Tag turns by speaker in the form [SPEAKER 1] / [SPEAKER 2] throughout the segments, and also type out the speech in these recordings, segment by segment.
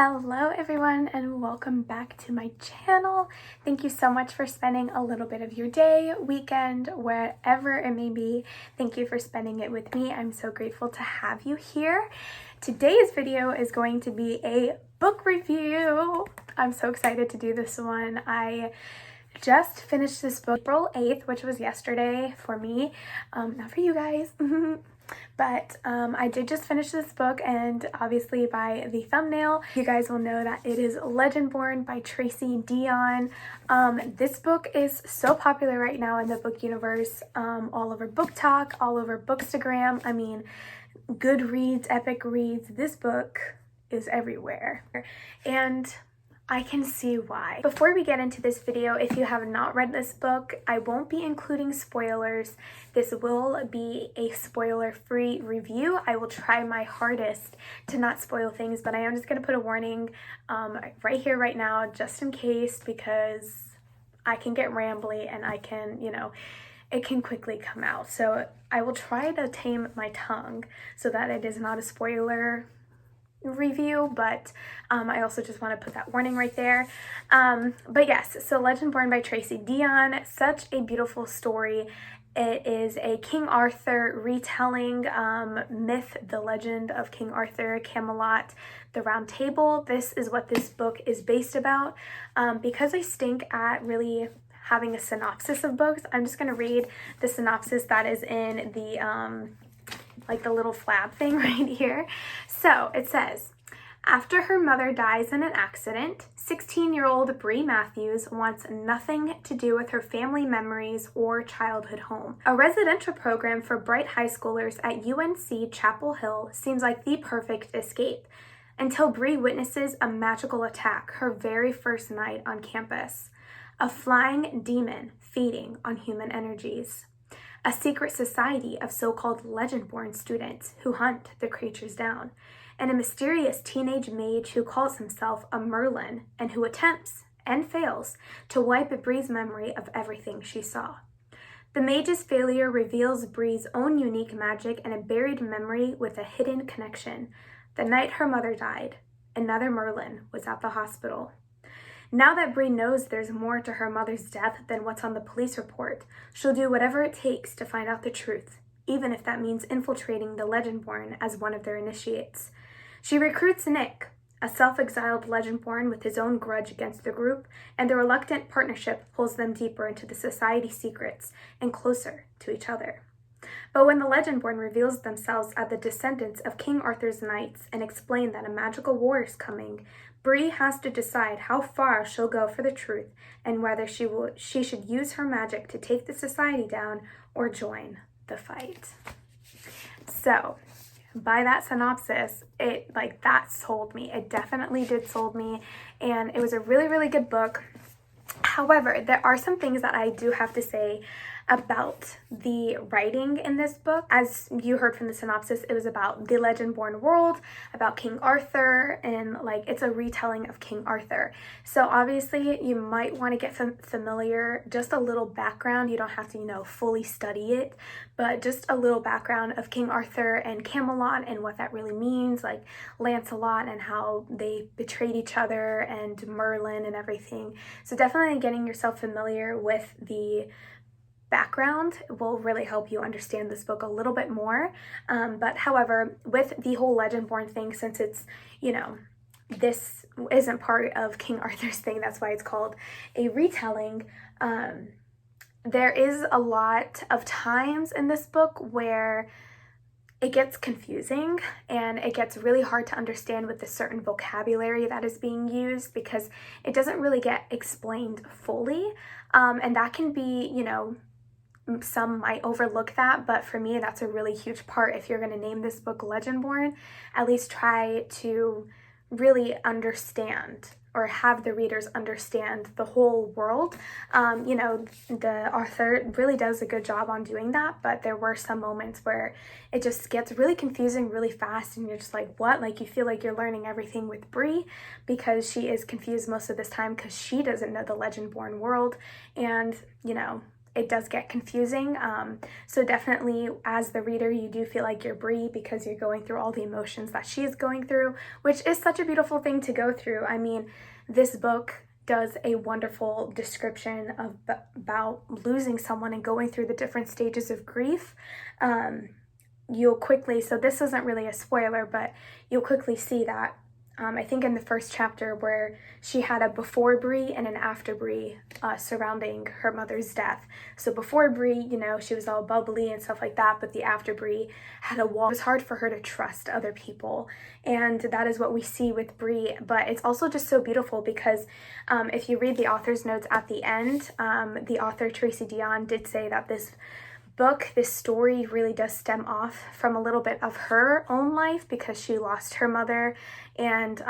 [SPEAKER 1] Hello everyone and welcome back to my channel. Thank you so much for spending a little bit of your day, weekend, wherever it may be. Thank you for spending it with me. I'm so grateful to have you here. Today's video is going to be a book review. I'm so excited to do this one. I just finished this book April 8th, which was yesterday for me, not for you guys. But I did just finish this book, and obviously by the thumbnail, you guys will know that it is Legendborn by Tracy Deonn. This book is so popular right now in the book universe, all over Book Talk, all over Bookstagram. I mean, Goodreads, Epic Reads, this book is everywhere. And I can see why. Before we get into this video, if you have not read this book, I won't be including spoilers. This will be a spoiler-free review. I will try my hardest to not spoil things, but I am just going to put a warning right here, right now, just in case, because I can get rambly and I can, it can quickly come out. So I will try to tame my tongue so that it is not a spoiler review, but I also just want to put that warning right there. But yes, so Legendborn by Tracy Deonn, such a beautiful story. It is a King Arthur retelling, myth, the legend of King Arthur, Camelot, the Round Table. This is what this book is based about. Because I stink at really having a synopsis of books, I'm just going to read the synopsis that is in the like the little flab thing right here. So it says, after her mother dies in an accident, 16-year-old Bree Matthews wants nothing to do with her family memories or childhood home. A residential program for bright high schoolers at UNC Chapel Hill seems like the perfect escape, until Bree witnesses a magical attack her very first night on campus. A flying demon feeding on human energies. A secret society of so-called Legendborn students who hunt the creatures down, and a mysterious teenage mage who calls himself a Merlin and who attempts, and fails, to wipe Bree's memory of everything she saw. The mage's failure reveals Bree's own unique magic and a buried memory with a hidden connection. The night her mother died, another Merlin was at the hospital. Now that Bree knows there's more to her mother's death than what's on the police report, she'll do whatever it takes to find out the truth, even if that means infiltrating the Legendborn as one of their initiates. She recruits Nick, a self-exiled Legendborn with his own grudge against the group, and the reluctant partnership pulls them deeper into the society's secrets and closer to each other. But when the Legendborn reveals themselves as the descendants of King Arthur's knights and explain that a magical war is coming, Bree has to decide how far she'll go for the truth and whether she should use her magic to take the society down or join the fight. So, by that synopsis, that sold me. It definitely did sold me, and it was a really, really good book. However, there are some things that I do have to say about the writing in this book. As you heard from the synopsis, it was about the Legendborn world, about King Arthur, and it's a retelling of King Arthur. So obviously you might want to get familiar, just a little background. You don't have to, fully study it, but just a little background of King Arthur and Camelot and what that really means, like Lancelot and how they betrayed each other, and Merlin and everything. So definitely getting yourself familiar with the background will really help you understand this book a little bit more. But however, with the whole Legendborn thing, since it's, this isn't part of King Arthur's thing, that's why it's called a retelling, there is a lot of times in this book where it gets confusing and it gets really hard to understand with the certain vocabulary that is being used, because it doesn't really get explained fully. And that can be, some might overlook that, but for me, that's a really huge part. If you're going to name this book Legendborn, at least try to really understand, or have the readers understand, the whole world. The author really does a good job on doing that, but there were some moments where it just gets really confusing really fast, and you're just like, what? You feel like you're learning everything with Bree, because she is confused most of this time because she doesn't know the Legendborn world, and, it does get confusing. So definitely as the reader, you do feel like you're Bree because you're going through all the emotions that she is going through, which is such a beautiful thing to go through. I mean, this book does a wonderful description of about losing someone and going through the different stages of grief. You'll quickly, so this isn't really a spoiler, but you'll quickly see that I think in the first chapter where she had a before Bree and an after Bree surrounding her mother's death. So before Bree, you know, she was all bubbly and stuff like that, but the after Bree had a wall. It was hard for her to trust other people, and that is what we see with Bree. But it's also just so beautiful because if you read the author's notes at the end, the author Tracy Dion did say that this story really does stem off from a little bit of her own life because she lost her mother, and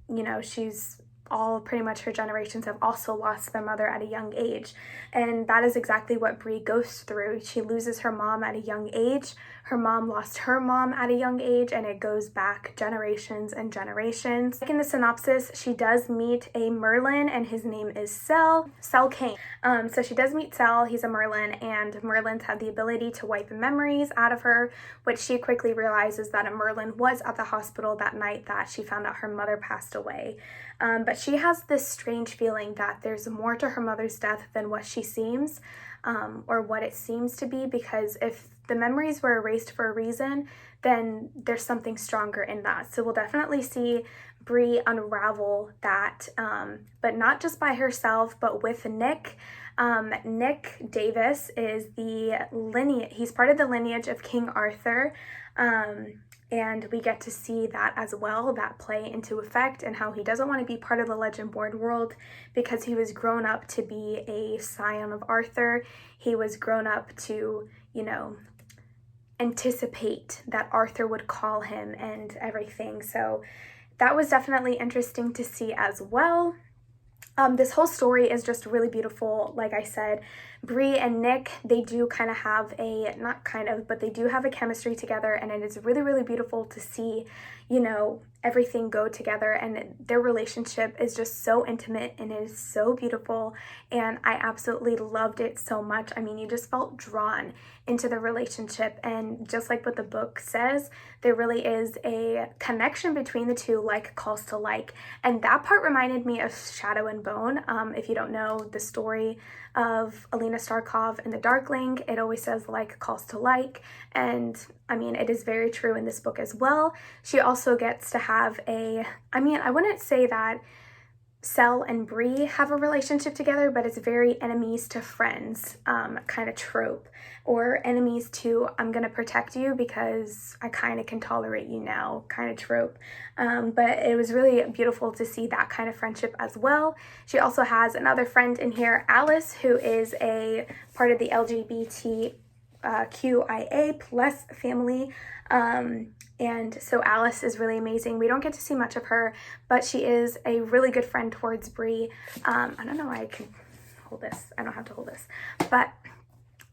[SPEAKER 1] you know, she's all pretty much her generations have also lost their mother at a young age, and that is exactly what Bree goes through. She loses her mom at a young age. Her mom lost her mom at a young age, and it goes back generations and generations. Like in the synopsis, she does meet a Merlin, and his name is Sel Kane. So she does meet Sel. He's a Merlin, and Merlins have the ability to wipe memories out of her, which she quickly realizes that a Merlin was at the hospital that night that she found out her mother passed away. But she has this strange feeling that there's more to her mother's death than what she seems, or what it seems to be, because if the memories were erased for a reason, then there's something stronger in that. So we'll definitely see Bree unravel that, but not just by herself, but with Nick. Nick Davis is he's part of the lineage of King Arthur, and we get to see that as well, that play into effect, and how he doesn't want to be part of the legendborn world because he was grown up to be a scion of Arthur. He was grown up to, you know, anticipate that Arthur would call him and everything. So that was definitely interesting to see as well. This whole story is just really beautiful. Like I said, Bree and Nick, they do kind of have but they do have a chemistry together, and it is really, really beautiful to see, you know, everything go together, and their relationship is just so intimate and it is so beautiful, and I absolutely loved it so much. I mean, you just felt drawn into the relationship, and just like what the book says, there really is a connection between the two, like calls to like, and that part reminded me of Shadow and Bone. If you don't know the story of Alina Starkov in The Darkling, it always says like calls to like, and I mean, it is very true in this book as well. She also gets to have I wouldn't say that Sel and Bree have a relationship together, but it's very enemies to friends kind of trope, or enemies to I'm gonna protect you because I kind of can tolerate you now kind of trope. But it was really beautiful to see that kind of friendship as well. She also has another friend in here, Alice, who is a part of the LGBTQIA plus family. And so Alice is really amazing. We don't get to see much of her, but she is a really good friend towards Bree. I don't know why I can hold this. I don't have to hold this, but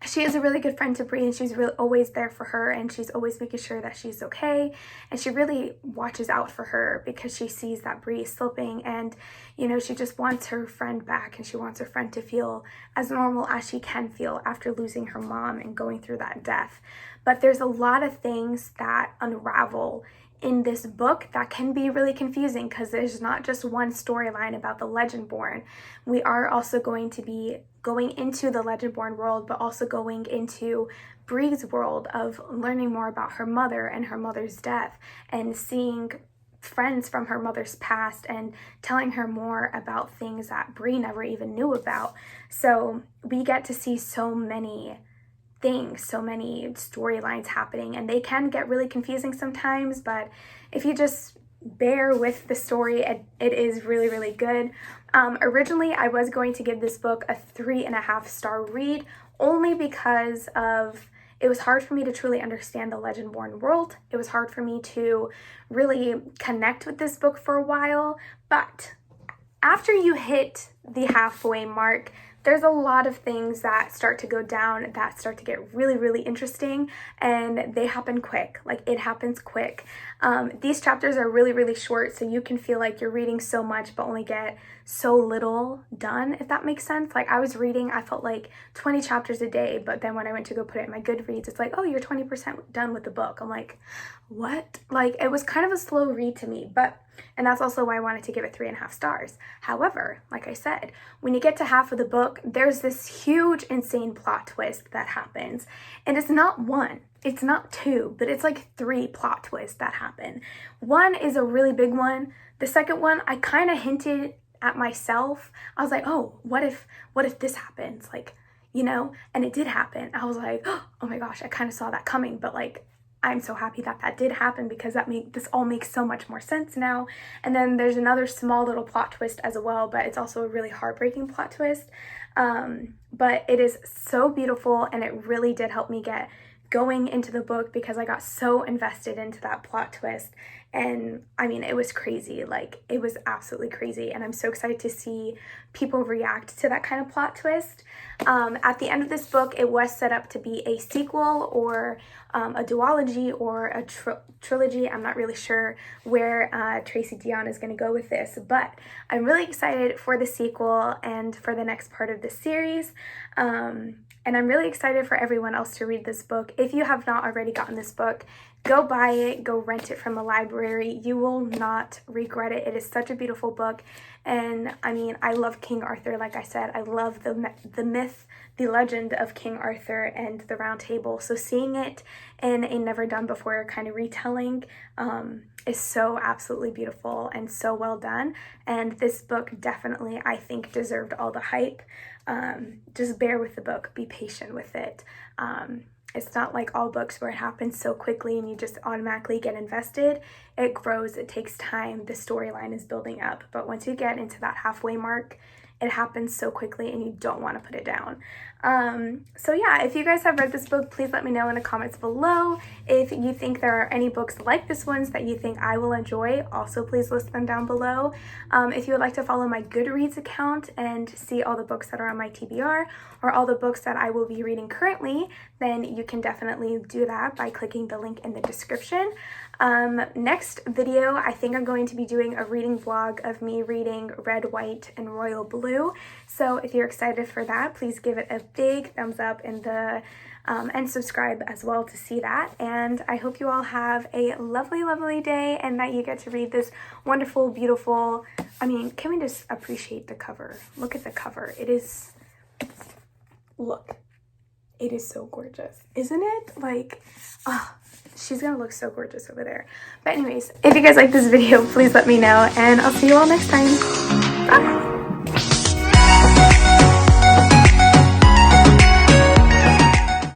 [SPEAKER 1] she is a really good friend to Bree, and she's really always there for her, and she's always making sure that she's okay, and she really watches out for her because she sees that Bree is slipping, and you know, she just wants her friend back, and she wants her friend to feel as normal as she can feel after losing her mom and going through that death. But there's a lot of things that unravel in this book that can be really confusing because there's not just one storyline about the legendborn. We are also going to be going into the legendborn world, but also going into Bree's world of learning more about her mother and her mother's death, and seeing friends from her mother's past and telling her more about things that Bree never even knew about. So we get to see so many things, so many storylines happening, and they can get really confusing sometimes, but if you just bear with the story, it is really, really good. Originally, I was going to give this book a 3.5-star read, only because it was hard for me to truly understand the legendborn world. It was hard for me to really connect with this book for a while, but after you hit the halfway mark, there's a lot of things that start to go down, that start to get really, really interesting, and they happen quick. Like, it happens quick. These chapters are really, really short, so you can feel like you're reading so much but only get so little done, if that makes sense. Like I was reading, I felt like 20 chapters a day, but then when I went to go put it in my Goodreads, it's like, oh, you're 20% done with the book. I'm like, what? Like it was kind of a slow read to me, and that's also why I wanted to give it 3.5 stars. However, like I said, when you get to half of the book, there's this huge, insane plot twist that happens. And it's not one, it's not two, but it's like 3 plot twists that happen. One is a really big one. The second one, I kind of hinted at myself. I was like, oh, what if this happens? Like, you know, and it did happen. I was like, oh my gosh, I kind of saw that coming, but like, I'm so happy that that did happen because this all makes so much more sense now. And then there's another small little plot twist as well, but it's also a really heartbreaking plot twist. But it is so beautiful, and it really did help me get going into the book because I got so invested into that plot twist. And I mean, it was crazy. Like it was absolutely crazy. And I'm so excited to see people react to that kind of plot twist. At the end of this book, it was set up to be a sequel or a duology or a trilogy. I'm not really sure where Tracy Deonn is going to go with this, but I'm really excited for the sequel and for the next part of the series. And I'm really excited for everyone else to read this book. If you have not already gotten this book, go buy it, go rent it from a library. You will not regret it. It is such a beautiful book. And I mean, I love King Arthur. Like I said, I love the myth, the legend of King Arthur and the Round Table. So seeing it in a never done before kind of retelling is so absolutely beautiful and so well done. And this book definitely, I think, deserved all the hype. Just bear with the book, be patient with it. It's not like all books where it happens so quickly and you just automatically get invested. It grows, it takes time, the storyline is building up. But once you get into that halfway mark, it happens so quickly and you don't want to put it down. So yeah, if you guys have read this book, please let me know in the comments below. If you think there are any books like this ones that you think I will enjoy, also please list them down below. If you would like to follow my Goodreads account and see all the books that are on my TBR or all the books that I will be reading currently, then you can definitely do that by clicking the link in the description. Next video, I think I'm going to be doing a reading vlog of me reading Red, White, and Royal Blue. So if you're excited for that, please give it a big thumbs up in the and subscribe as well to see that. And I hope you all have a lovely, lovely day and that you get to read this wonderful, beautiful, I mean, can we just appreciate the cover? Look at the cover. It is, look, it is so gorgeous, isn't it? Like, oh, she's gonna look so gorgeous over there. But anyways, if you guys like this video, please let me know and I'll see you all next time. Bye.